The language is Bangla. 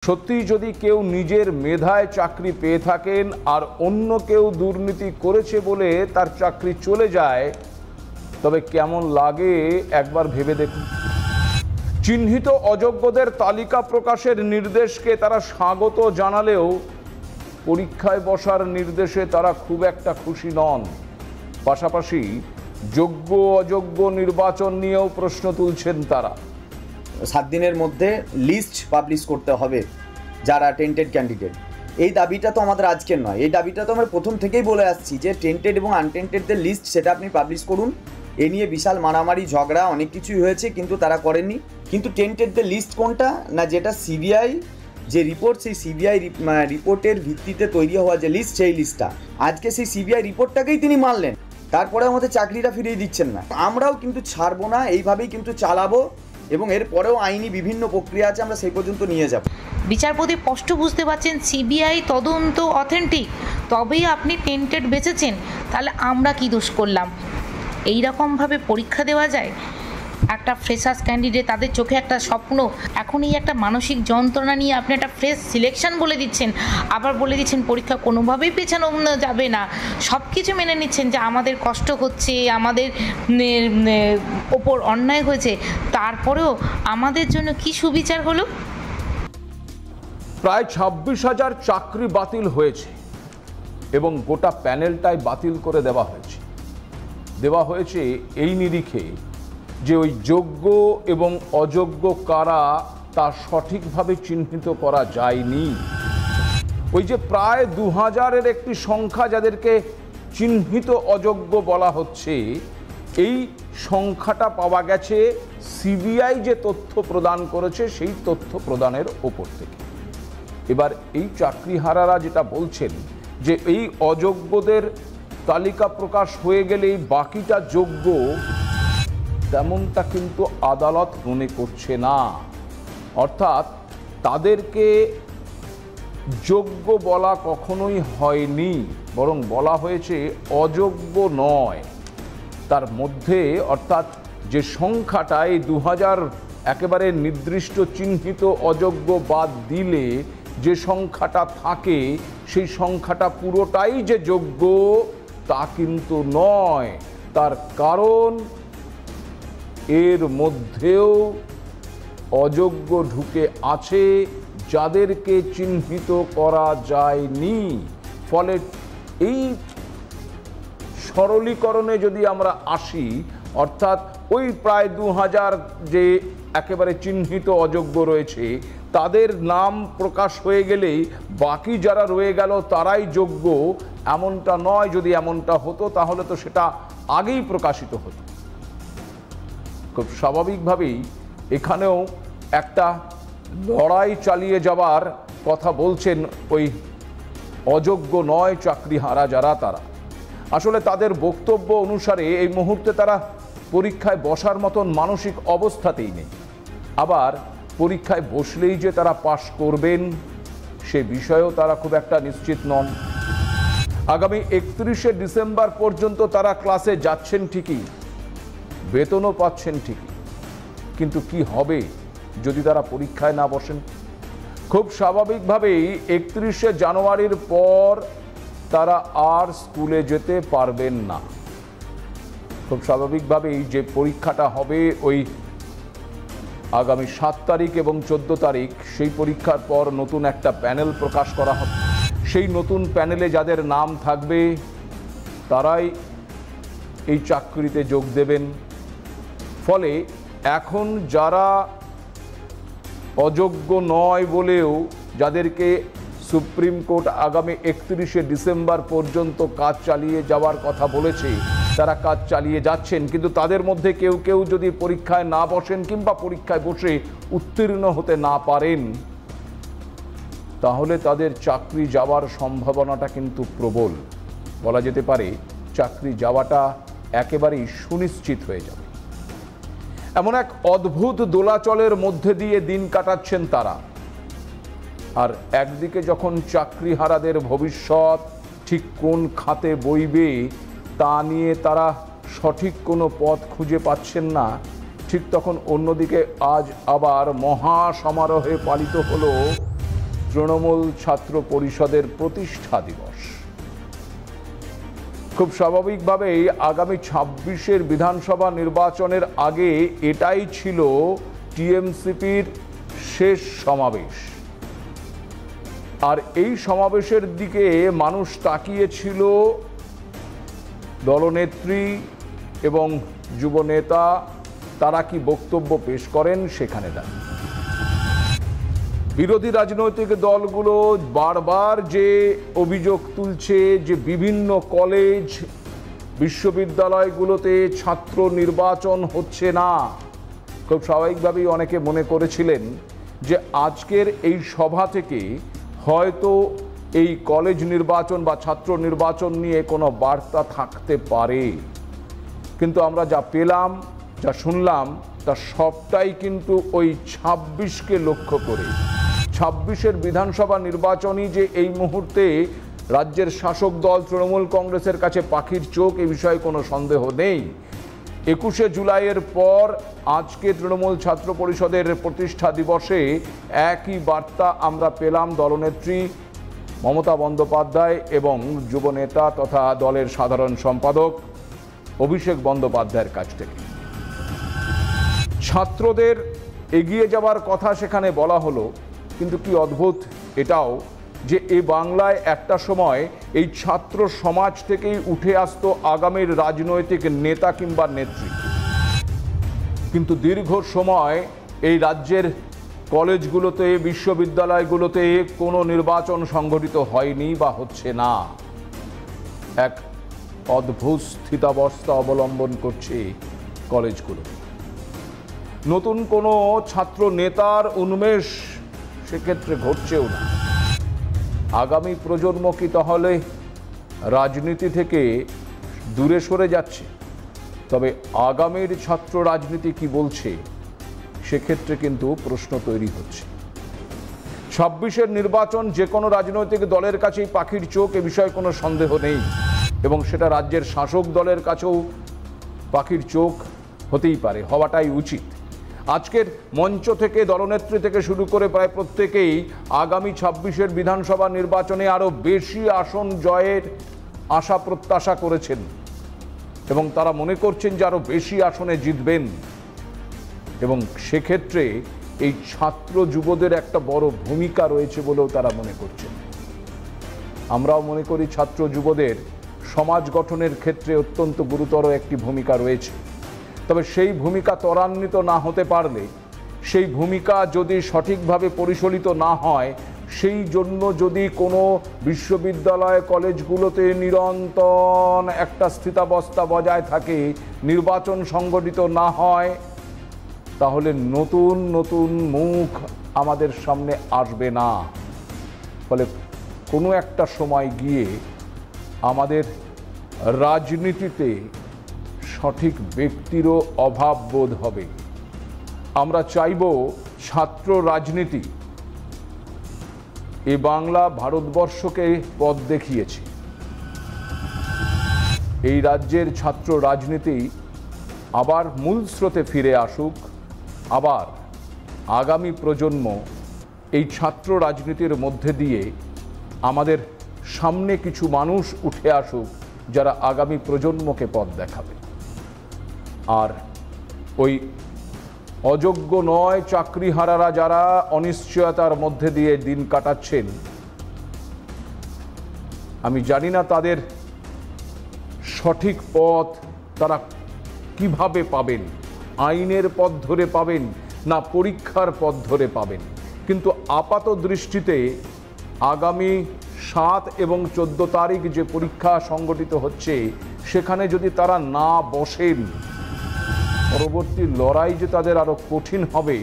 সত্যি যদি কেউ নিজের মেধায় চাকরি পেয়ে থাকেন আর অন্য কেউ দুর্নীতি করেছে বলে তার চাকরি চলে যায়, তবে কেমন লাগে একবার ভেবে দেখুন। চিহ্নিত অযোগ্যদের তালিকা প্রকাশের নির্দেশকে তারা স্বাগত জানালেও পরীক্ষায় বসার নির্দেশে তারা খুব একটা খুশি নন। পাশাপাশি যোগ্য অযোগ্য নির্বাচন নিয়েও প্রশ্ন তুলছেন তারা। 7 দিনের মধ্যে লিস্ট পাবলিশ করতে হবে যারা টেন্টেড ক্যান্ডিডেট। এই দাবিটা তো আমাদের আজকের নয়, এই দাবিটা তো আমরা প্রথম থেকেই বলে আসছি যে টেন্টেড এবং আনটেন্টেডদের লিস্ট সেটা আপনি পাবলিশ করুন। এ নিয়ে বিশাল মারামারি ঝগড়া অনেক কিছুই হয়েছে, কিন্তু তারা করেননি। কিন্তু টেন্টেডদের লিস্ট কোনটা না, যেটা সিবিআই যে রিপোর্ট, সেই সিবিআই রিপোর্টের ভিত্তিতে তৈরি হওয়া যে লিস্ট, সেই লিস্টটা আজকে সেই সিবিআই রিপোর্টটাকেই তিনি মানলেন, তারপরে আমাদের চাকরিটা ফিরিয়ে দিচ্ছেন না। আমরাও কিন্তু ছাড়বো না, এইভাবেই কিন্তু চালাবো এবং এরপরেও আইনি বিভিন্ন প্রক্রিয়া আছে, আমরা সেই পর্যন্ত নিয়ে যাব। বিচারপতি স্পষ্ট বুঝতে পারছেন সিবিআই তদন্ত অথেন্টিক, তবেই আপনি টেন্টেড বেঁচেছেন, তাহলে আমরা কি দোষ করলাম? এই রকমভাবে পরীক্ষা দেওয়া যায়? একটা ফ্রেশার্স ক্যান্ডিডেট, তাদের চোখে একটা স্বপ্ন, এখন এই একটা মানসিক যন্ত্রণা নিয়ে আপনি একটা ফ্রেশ সিলেকশন বলে দিচ্ছেন, আবার বলে দিচ্ছেন পরীক্ষা কোনোভাবেই পেছানো যাবে না, সব কিছু মেনে নিচ্ছেন যে আমাদের কষ্ট হচ্ছে, আমাদের ওপর অন্যায় হয়েছে, তারপরেও আমাদের জন্য কি সুবিচার হলো? প্রায় 26,000 চাকরি বাতিল হয়েছে এবং গোটা প্যানেলটাই বাতিল করে দেওয়া হয়েছে এই নিরিখে যে ওই যোগ্য এবং অযোগ্য কারা তা সঠিকভাবে চিহ্নিত করা যায়নি। ওই যে প্রায় 2000-এর একটি সংখ্যা যাদেরকে চিহ্নিত অযোগ্য বলা হচ্ছে, এই সংখ্যাটা পাওয়া গেছে সিবিআই যে তথ্য প্রদান করেছে সেই তথ্য প্রদানের ওপর থেকে। এবার এই চাকরিহারারা যেটা বলছেন যে এই অযোগ্যদের তালিকা প্রকাশ হয়ে গেলেই বাকিটা যোগ্য, তেমনটা কিন্তু আদালত মনে করছে না। অর্থাৎ তাদেরকে যোগ্য বলা কখনোই হয়নি, বরং বলা হয়েছে অযোগ্য নয়। তার মধ্যে অর্থাৎ যে সংখ্যাটা এই 2000 একেবারে নির্দিষ্ট চিহ্নিত অযোগ্য বাদ দিলে যে সংখ্যাটা থাকে, সেই সংখ্যাটা পুরোটাই যে যোগ্য তা কিন্তু নয়। তার কারণ এর মধ্যেও অযোগ্য ঢুকে আছে যাদেরকে চিহ্নিত করা যায়নি। ফলে এই সরলীকরণে যদি আমরা আসি, অর্থাৎ ওই প্রায় 2000 যে একেবারে চিহ্নিত অযোগ্য রয়েছে তাদের নাম প্রকাশ হয়ে গেলেই বাকি যারা রয়ে গেল তারাই যোগ্য, এমনটা নয়। যদি এমনটা হতো তাহলে তো সেটা আগেই প্রকাশিত হতো। খুব স্বাভাবিকভাবেই এখানেও একটা লড়াই চালিয়ে যাবার কথা বলছেন ওই অযোগ্য নয় চাকরিহারা যারা, তারা আসলে তাদের বক্তব্য অনুসারে এই মুহূর্তে তারা পরীক্ষায় বসার মতন মানসিক অবস্থাতেই নেই। আবার পরীক্ষায় বসলেই যে তারা পাশ করবেন সে বিষয়েও তারা খুব একটা নিশ্চিত নন। আগামী 31শে ডিসেম্বর পর্যন্ত তারা ক্লাসে যাচ্ছেন ঠিকই, বেতনও পাচ্ছেন ঠিকই, কিন্তু কি হবে যদি তারা পরীক্ষায় না বসেন? খুব স্বাভাবিকভাবেই 31শে জানুয়ারির পর তারা আর স্কুলে যেতে পারবেন না। খুব স্বাভাবিকভাবেই যে পরীক্ষাটা হবে ওই আগামী 7 তারিখ এবং 14 তারিখ, সেই পরীক্ষার পর নতুন একটা প্যানেল প্রকাশ করা হবে। সেই নতুন প্যানেলে যাদের নাম থাকবে তারাই এই চাকরিতে যোগ দেবেন। ফলে এখন যারা অযোগ্য নয় বলেও যাদেরকে সুপ্রিম কোর্ট আগামী 31শে ডিসেম্বর পর্যন্ত কাজ চালিয়ে যাওয়ার কথা বলেছে, তারা কাজ চালিয়ে যাচ্ছেন। কিন্তু তাদের মধ্যে কেউ কেউ যদি পরীক্ষায় না বসেন কিংবা পরীক্ষায় বসে উত্তীর্ণ হতে না পারেন, তাহলে তাদের চাকরি যাওয়ার সম্ভাবনাটা কিন্তু প্রবল। বলা যেতে পারে চাকরি যাওয়াটা একেবারেই সুনিশ্চিত হয়ে যাবে। এমন এক অদ্ভুত দোলাচলের মধ্যে দিয়ে দিন কাটাচ্ছেন তারা। আর একদিকে যখন চাকরিহারাদের ভবিষ্যৎ ঠিক কোন খাতে বইবে তা নিয়ে তারা সঠিক কোনো পথ খুঁজে পাচ্ছেন না, ঠিক তখন অন্যদিকে আজ আবার মহা সমারোহে পালিত হলো তৃণমূল ছাত্র পরিষদের প্রতিষ্ঠা দিবস। খুব স্বাভাবিকভাবেই আগামী 26-এর বিধানসভা নির্বাচনের আগে এটাই ছিল টিএমসিপির শেষ সমাবেশ। আর এই সমাবেশের দিকে মানুষ তাকিয়েছিল দলনেত্রী এবং যুবনেতা তারা কি বক্তব্য পেশ করেন সেখানে দাঁড়িয়ে। বিরোধী রাজনৈতিক দলগুলো বারবার যে অভিযোগ তুলছে যে বিভিন্ন কলেজ বিশ্ববিদ্যালয়গুলোতে ছাত্র নির্বাচন হচ্ছে না, খুব স্বাভাবিকভাবেই অনেকে মনে করেছিলেন যে আজকের এই সভা থেকে হয়তো এই কলেজ নির্বাচন বা ছাত্র নির্বাচন নিয়ে কোনো বার্তা থাকতে পারে। কিন্তু আমরা যা পেলাম, যা শুনলাম, তা সবটাই কিন্তু ওই 26কে লক্ষ্য করে। 26-এর বিধানসভা নির্বাচনই যে এই মুহূর্তে রাজ্যের শাসক দল তৃণমূল কংগ্রেসের কাছে পাখির চোখ, এ বিষয়ে কোনো সন্দেহ নেই। 21শে জুলাইয়ের পর আজকে তৃণমূল ছাত্র পরিষদের প্রতিষ্ঠা দিবসে একই বার্তা আমরা পেলাম দলনেত্রী মমতা বন্দ্যোপাধ্যায় এবং যুবনেতা তথা দলের সাধারণ সম্পাদক অভিষেক বন্দ্যোপাধ্যায়ের কাছ থেকে। ছাত্রদের এগিয়ে যাওয়ার কথা সেখানে বলা হলো, কিন্তু কি অদ্ভুত এটাও যে এই বাংলায় একটা সময় এই ছাত্র সমাজ থেকেই উঠে আসতো আগামীর রাজনৈতিক নেতা কিংবা নেত্রী। কিন্তু দীর্ঘ সময় এই রাজ্যের কলেজগুলোতে বিশ্ববিদ্যালয়গুলোতে কোনো নির্বাচন সংগঠিত হয়নি বা হচ্ছে না। এক অদ্ভুত স্থিতাবস্থা অবলম্বন করছে কলেজগুলো। নতুন কোনো ছাত্র নেতার উন্মেষ সেক্ষেত্রে ঘটছেও না। আগামী প্রজন্ম কি তাহলে রাজনীতি থেকে দূরে সরে যাচ্ছে? তবে আগামীর ছাত্র রাজনীতি কি বলছে সেক্ষেত্রে কিন্তু প্রশ্ন তৈরি হচ্ছে। 26-এর নির্বাচন যে কোনো রাজনৈতিক দলের কাছেই পাখির চোখ, এ বিষয়ে কোনো সন্দেহ নেই, এবং সেটা রাজ্যের শাসক দলের কাছেও পাখির চোখ হতেই পারে, হওয়াটাই উচিত। আজকের মঞ্চ থেকে দলনেত্রী থেকে শুরু করে প্রায় প্রত্যেকেই আগামী 26-এর বিধানসভা নির্বাচনে আরও বেশি আসন জয়ের আশা প্রত্যাশা করেছেন এবং তারা মনে করছেন যে আরও বেশি আসনে জিতবেন, এবং সেক্ষেত্রে এই ছাত্র যুবদের একটা বড় ভূমিকা রয়েছে বলেও তারা মনে করছেন। আমরাও মনে করি ছাত্র যুবদের সমাজ গঠনের ক্ষেত্রে অত্যন্ত গুরুতর একটি ভূমিকা রয়েছে। তবে সেই ভূমিকা ত্বরান্বিত না হতে পারলে, সেই ভূমিকা যদি সঠিকভাবে পরিচালিত না হয়, সেই জন্য যদি কোনো বিশ্ববিদ্যালয় কলেজগুলোতে নিরন্তর একটা স্থিতাবস্থা বজায় থাকে, নির্বাচন সংগঠিত না হয়, তাহলে নতুন নতুন মুখ আমাদের সামনে আসবে না। ফলে কোনো একটা সময় গিয়ে আমাদের রাজনীতিতে সঠিক ব্যক্তিরও অভাব বোধ হবে। আমরা চাইব ছাত্র রাজনীতি এ বাংলা ভারতবর্ষকে পথ দেখিয়েছে। এই রাজ্যের ছাত্র রাজনীতি আবার মূল স্রোতে ফিরে আসুক, আবার আগামী প্রজন্ম এই ছাত্র রাজনীতির মধ্যে দিয়ে আমাদের সামনে কিছু মানুষ উঠে আসুক যারা আগামী প্রজন্মকে পথ দেখাবে। আর ওই অযোগ্য নয় চাকরিহারারা যারা অনিশ্চয়তার মধ্যে দিয়ে দিন কাটাচ্ছেন, আমি জানি না তাদের সঠিক পথ তারা কিভাবে পাবেন, আইনের পথ ধরে পাবেন না পরীক্ষার পথ ধরে পাবেন। কিন্তু আপাত দৃষ্টিতে আগামী 7 এবং 14 তারিখ যে পরীক্ষা সংগঠিত হচ্ছে, সেখানে যদি তারা না বসেন, পরবর্তী লড়াই যে তাদের আরো কঠিন হবে